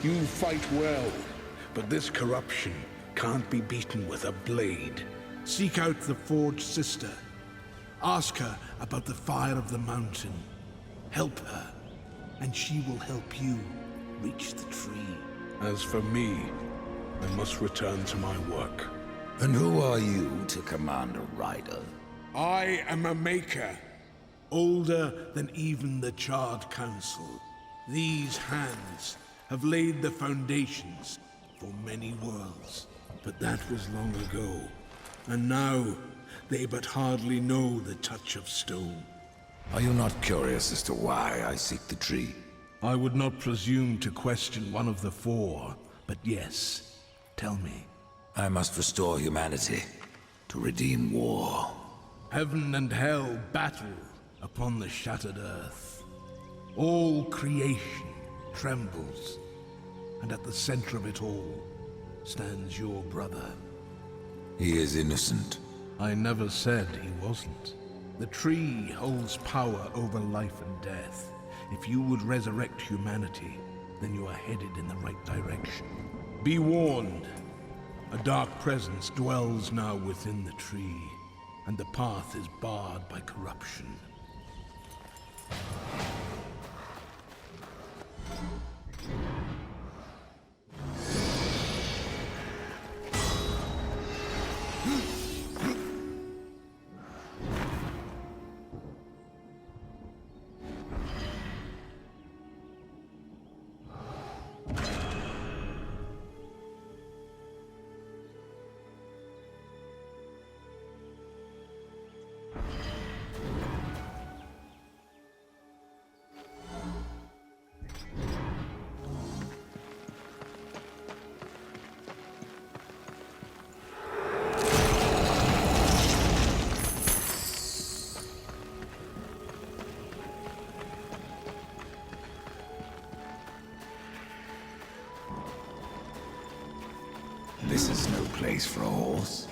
You fight well, but this corruption can't be beaten with a blade. Seek out the Forge Sister. Ask her about the fire of the mountain. Help her, and she will help you reach the tree. As for me, I must return to my work. And who are you to command a rider? I am a maker, older than even the Charred Council. These hands have laid the foundations for many worlds. But that was long ago, and now they but hardly know the touch of stone. Are you not curious as to why I seek the tree? I would not presume to question one of the four, but yes, tell me. I must restore humanity, to redeem war. Heaven and hell battle upon the shattered earth. All creation trembles, and at the center of it all stands your brother. He is innocent. I never said he wasn't. The tree holds power over life and death. If you would resurrect humanity, then you are headed in the right direction. Be warned. A dark presence dwells now within the tree, and the path is barred by corruption. This is no place for a horse.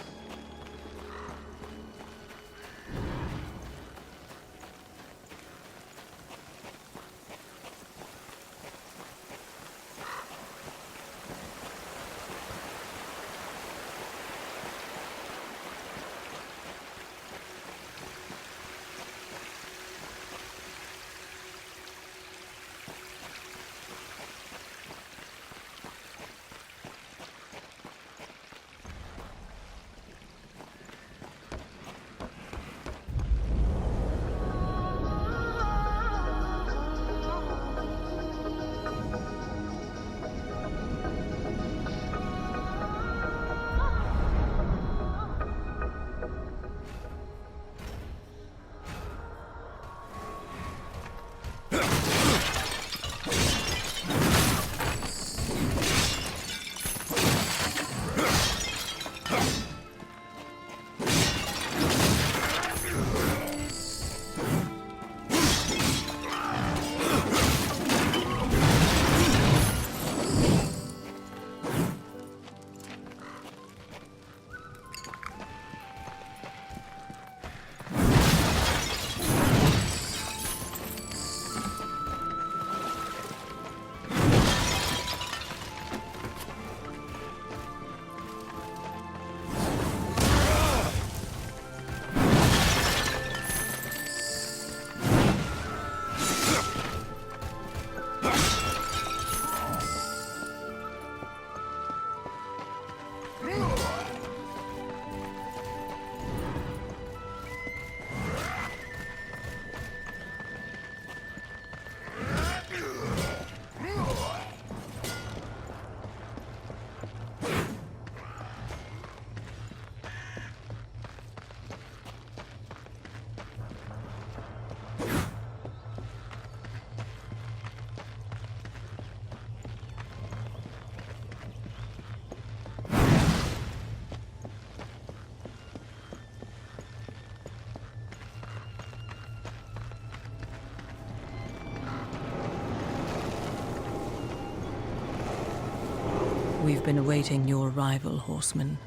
We've been awaiting your arrival, Horseman.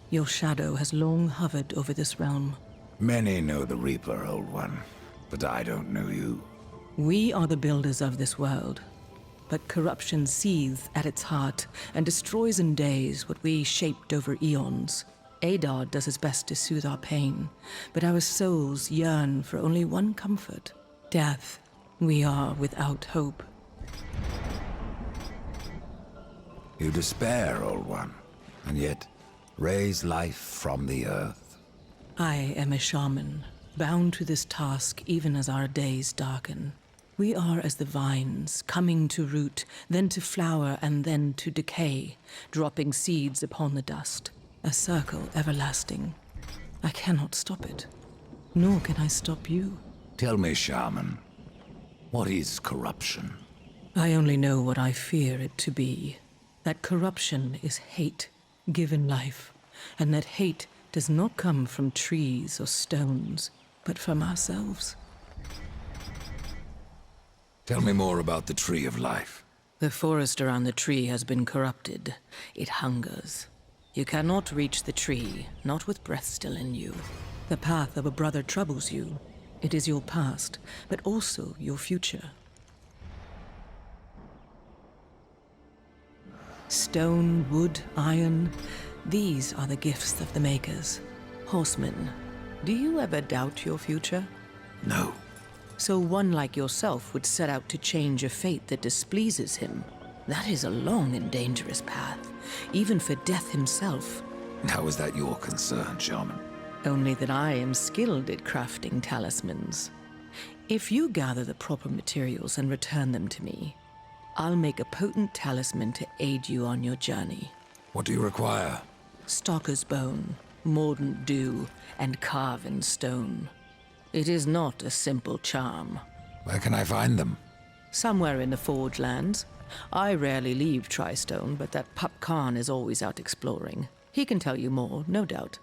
Your shadow has long hovered over this realm. Many know the Reaper, Old One, but I don't know you. We are the builders of this world. but corruption seethes at its heart and destroys in days what we shaped over eons. Adar does his best to soothe our pain, but our souls yearn for only one comfort: death. We are without hope. You despair, old one, and yet raise life from the earth. I am a shaman, bound to this task even as our days darken. We are as the vines, coming to root, then to flower, and then to decay, dropping seeds upon the dust. A circle everlasting. I cannot stop it, nor can I stop you. Tell me, shaman, what is corruption? I only know what I fear it to be. That corruption is hate, given life, and that hate does not come from trees or stones, but from ourselves. Tell me more about the Tree of Life. The forest around the tree has been corrupted. It hungers. You cannot reach the tree, not with breath still in you. The path of a brother troubles you. It is your past, but also your future. Stone, wood, iron, these are the gifts of the makers. Horsemen, do you ever doubt your future? No. So one like yourself would set out to change a fate that displeases him. That is a long and dangerous path, even for Death himself. And how is that your concern, shaman? Only that I am skilled at crafting talismans. If you gather the proper materials and return them to me, I'll make a potent talisman to aid you on your journey. What do you require? Stalker's bone, mordant dew, and carven stone. It is not a simple charm. Where can I find them? Somewhere in the Forge Lands. I rarely leave Tristone, but that Pup Khan is always out exploring. He can tell you more, no doubt.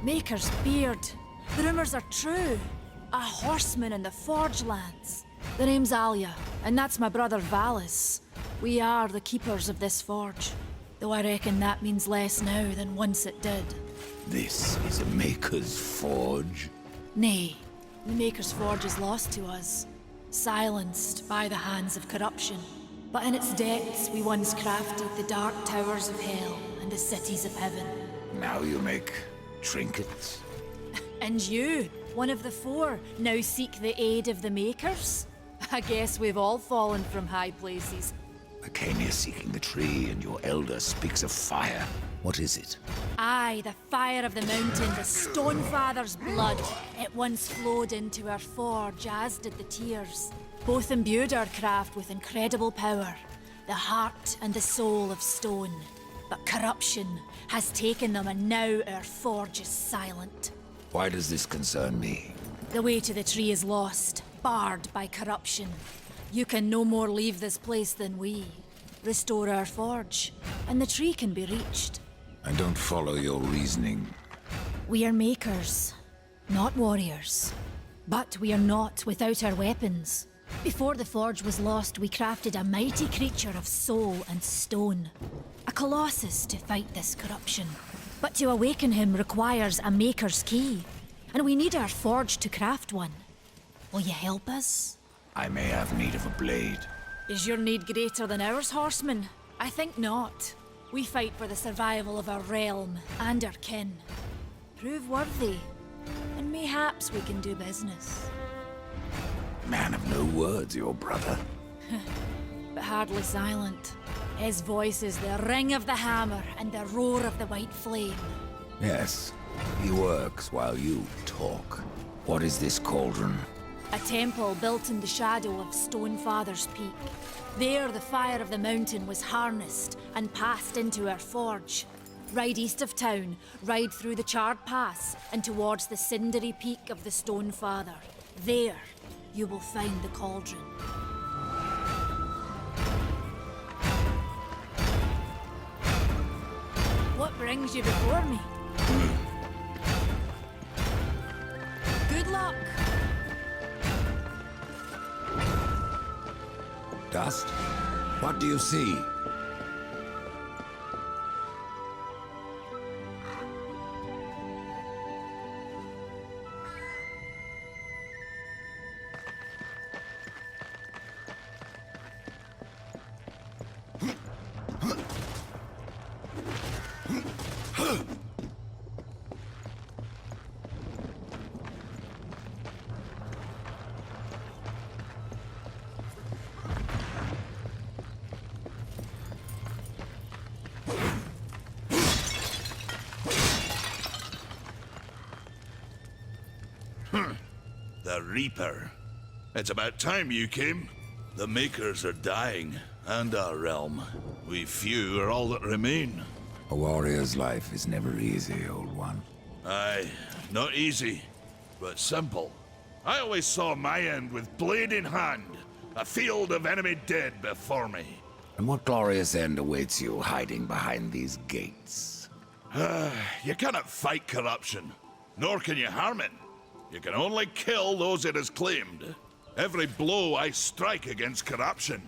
Maker's beard. The rumors are true. A horseman in the Forge Lands. The name's Alia, and that's my brother Valis. We are the keepers of this forge. Though I reckon that means less now than once it did. This is a Maker's Forge? Nay, the Maker's Forge is lost to us. Silenced by the hands of corruption. But in its depths we once crafted the dark towers of hell and the cities of heaven. Now you make trinkets? And you, one of the four, now seek the aid of the Makers? I guess we've all fallen from high places. I came here seeking the tree, and your elder speaks of fire. What is it? Aye, the fire of the mountain, the Stonefather's blood. It once flowed into our forge, as did the tears. Both imbued our craft with incredible power, the heart and the soul of stone. But corruption has taken them, and now our forge is silent. Why does this concern me? The way to the tree is lost, barred by corruption. You can no more leave this place than we. Restore our forge, and the tree can be reached. I don't follow your reasoning. We are makers, not warriors. But we are not without our weapons. Before the forge was lost, we crafted a mighty creature of soul and stone. A colossus to fight this corruption. But to awaken him requires a maker's key. And we need our forge to craft one. Will you help us? I may have need of a blade. Is your need greater than ours, horseman? I think not. We fight for the survival of our realm and our kin. Prove worthy, and mayhaps we can do business. Man of no words, your brother. But hardly silent. His voice is the ring of the hammer and the roar of the white flame. Yes, he works while you talk. What is this cauldron? A temple built in the shadow of Stonefather's Peak. There, the fire of the mountain was harnessed and passed into our forge. Ride east of town, ride through the charred pass, and towards the cindery peak of the Stonefather. There, you will find the cauldron. brings you before me. Good luck. Dust? What do you see? The Reaper. It's about time you came. The Makers are dying, and our realm. We few are all that remain. A warrior's life is never easy, old one. Aye, not easy, but simple. I always saw my end with blade in hand, a field of enemy dead before me. And what glorious end awaits you hiding behind these gates? You cannot fight corruption, nor can you harm it. You can only kill those it has claimed. Every blow I strike against corruption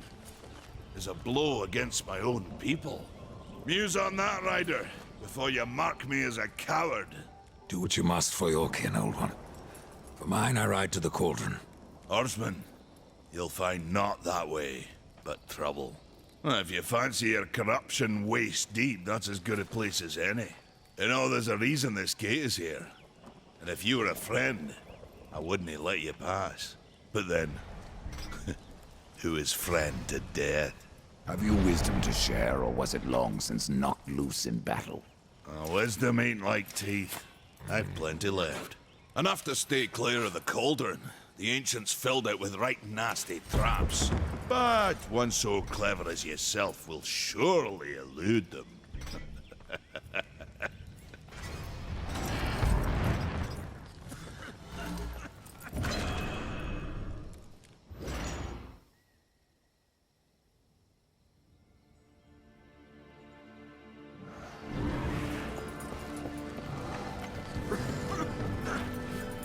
is a blow against my own people. Muse on that, Ryder, before you mark me as a coward. Do what you must for your kin, old one. For mine, I ride to the cauldron. Horseman, you'll find not that way, but trouble. Well, if you fancy your corruption waist deep, that's as good a place as any. You know, there's a reason this gate is here. And if you were a friend, I wouldn't let you pass. But then, who is friend to death? Have you wisdom to share, or was it long since knocked loose in battle? Wisdom ain't like teeth. I've plenty left. Enough to stay clear of the cauldron. The ancients filled it with right nasty traps. But one so clever as yourself will surely elude them.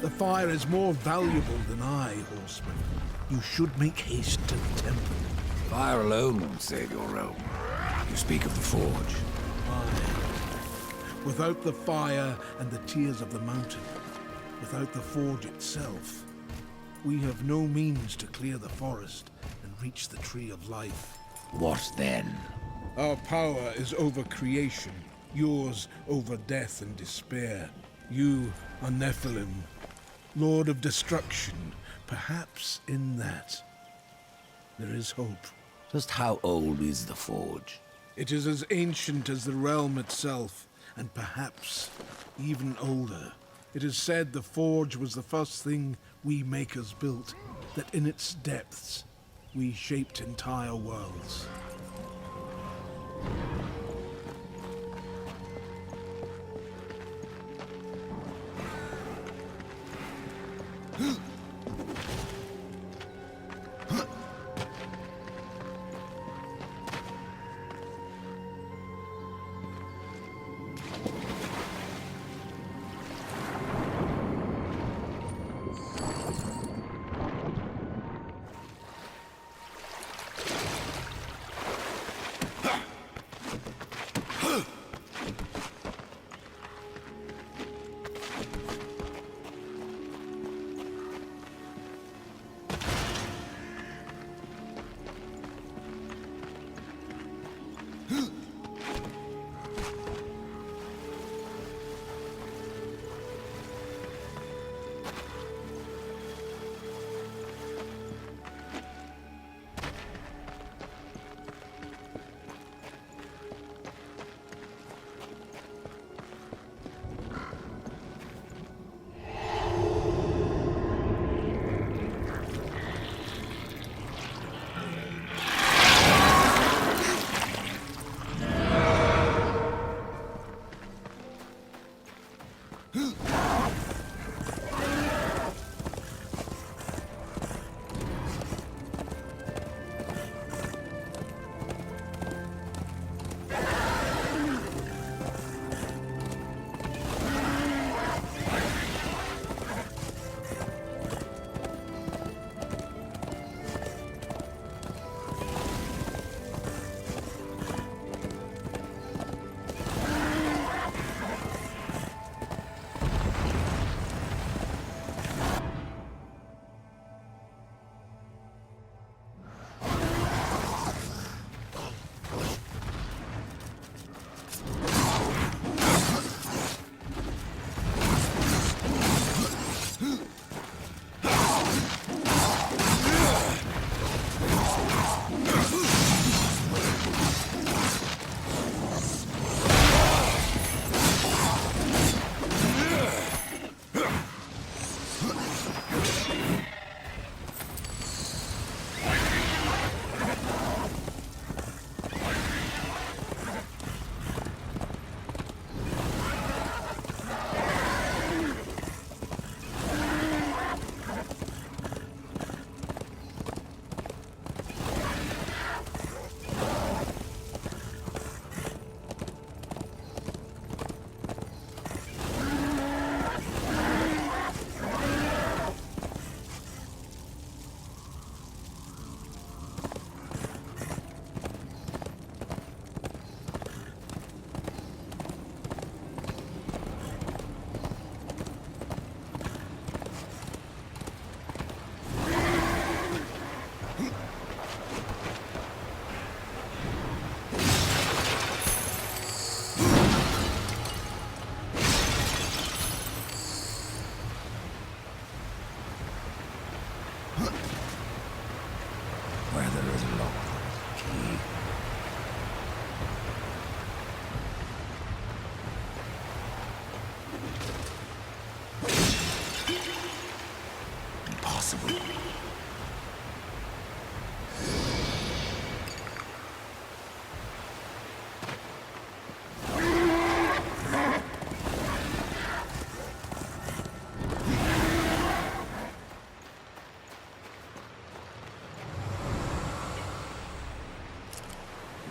The fire is more valuable than I, horseman. You should make haste to the temple. Fire alone won't save your realm. You speak of the forge. Aye. Without the fire and the tears of the mountain, without the forge itself, we have no means to clear the forest and reach the tree of life. What then? Our power is over creation, yours over death and despair. You are Nephilim, Lord of Destruction. Perhaps in that there is hope. Just how old is the forge? It is as ancient as the realm itself, and perhaps even older. It is said the forge was the first thing we makers built, that in its depths we shaped entire worlds.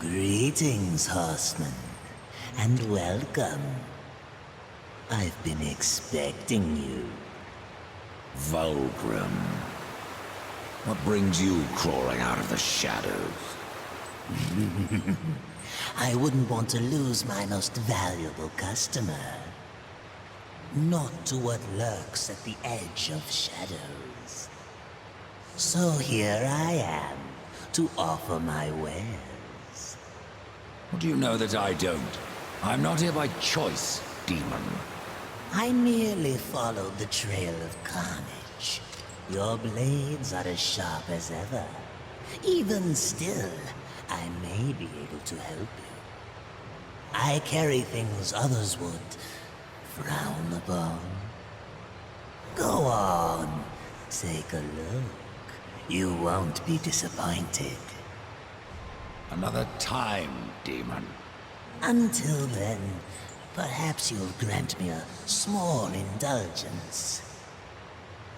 Greetings, horseman, and welcome. I've been expecting you. Vulgrim. What brings you crawling out of the shadows? I wouldn't want to lose my most valuable customer. Not to what lurks at the edge of shadows. So here I am, to offer my wares. What do you know that I don't? I'm not here by choice, demon. I merely followed the trail of carnage. Your blades are as sharp as ever. Even still, I may be able to help you. I carry things others would frown upon. Go on, take a look. You won't be disappointed. Another time, demon. Until then, perhaps you'll grant me a small indulgence.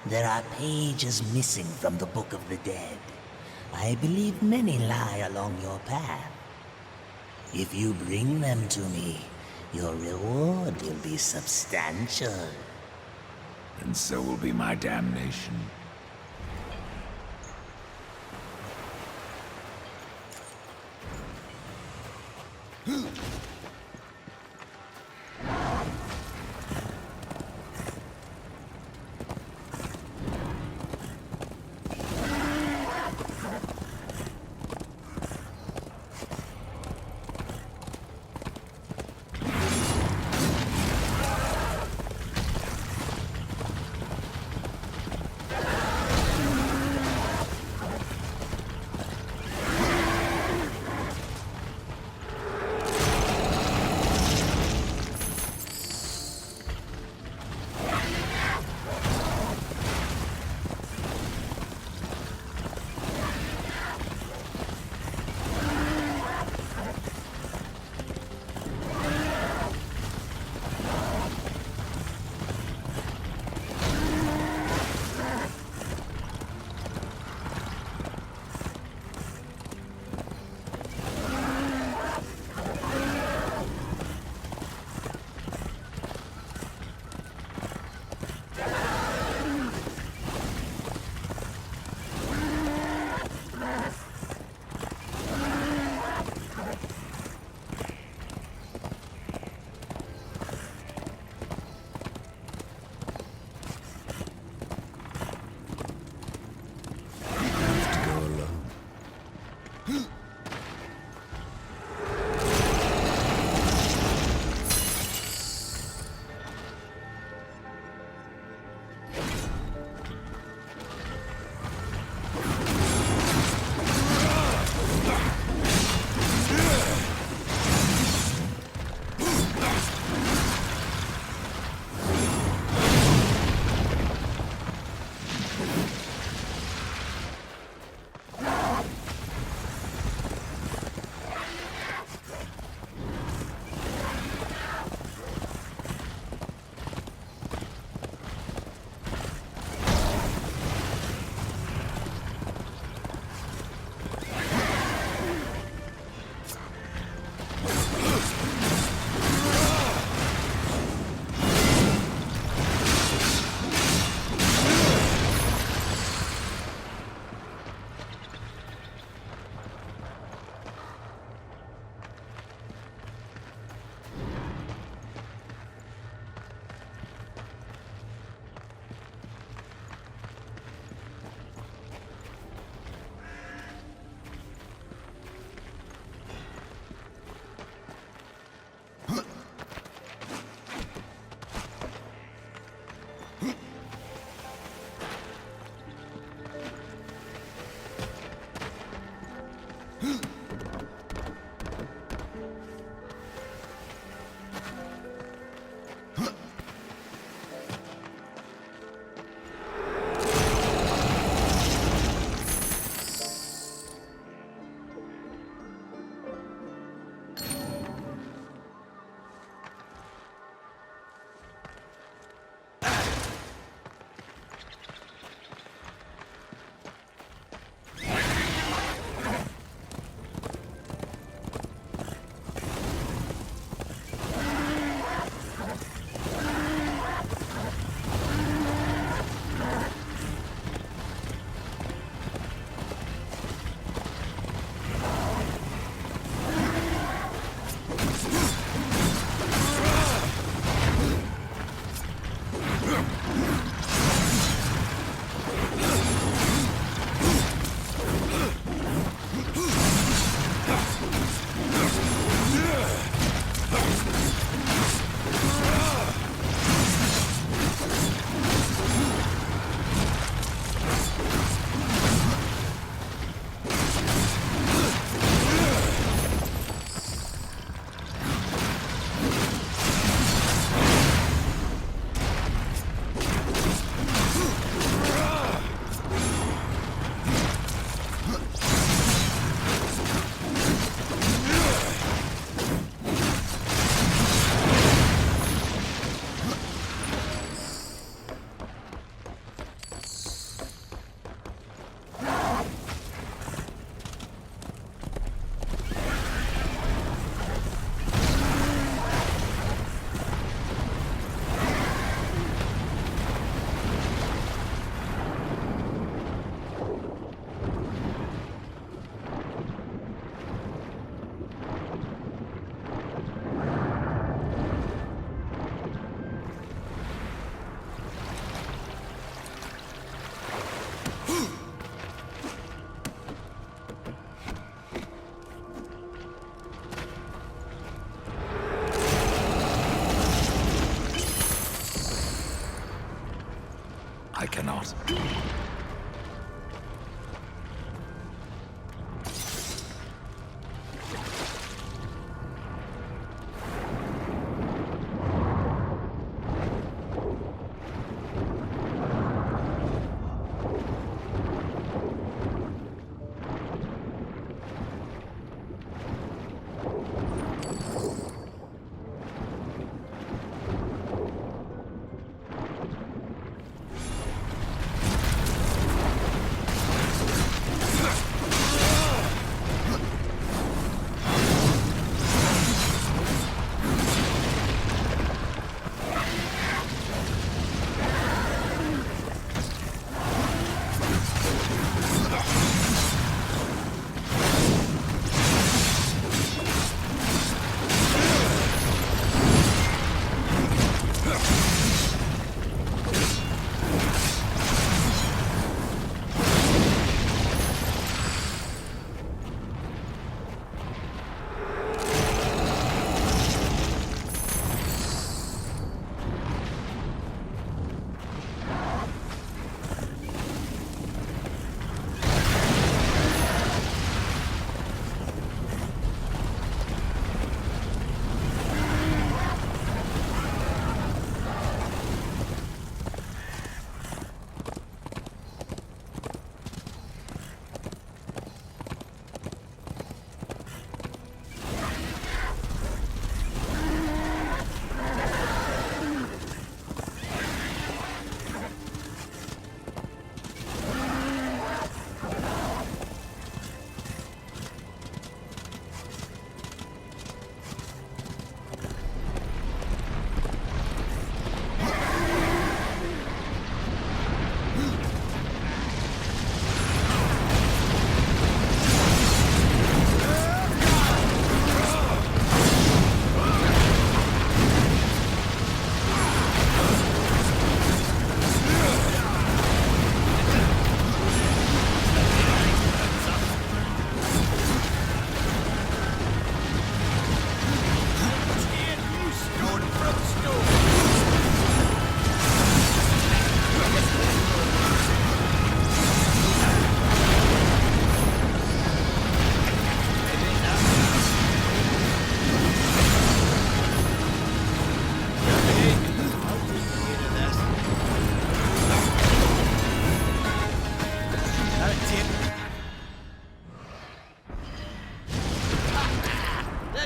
There are pages missing from the Book of the Dead. I believe many lie along your path. If you bring them to me, your reward will be substantial. And so will be my damnation. not.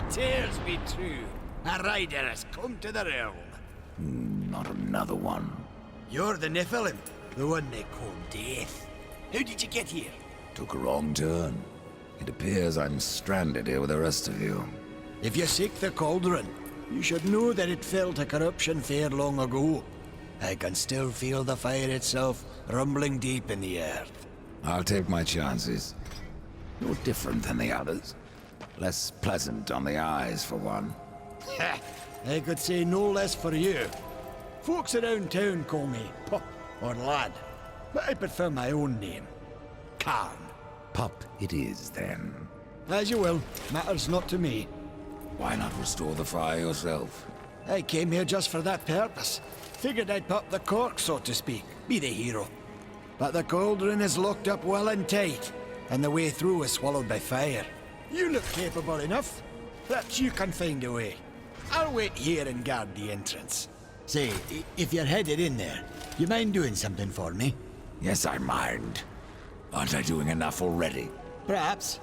Tears be true. A rider has come to the realm. Not another one. You're the Nephilim, the one they call Death. How did you get here? Took a wrong turn. It appears I'm stranded here with the rest of you. If you seek the cauldron, you should know that it fell to corruption fair long ago. I can still feel the fire itself rumbling deep in the earth. I'll take my chances. No different than the others. Less pleasant on the eyes, for one. I could say no less for you. Folks around town call me Pup or Lad, but I prefer my own name. Karn. Pup it is, then. As you will. Matters not to me. Why not restore the fire yourself? I came here just for that purpose. Figured I'd pop the cork, so to speak. Be the hero. But the cauldron is locked up well and tight, and the way through is swallowed by fire. You look capable enough. Perhaps you can find a way. I'll wait here and guard the entrance. Say, if you're headed in there, you mind doing something for me? Yes, I mind. Aren't I doing enough already? Perhaps.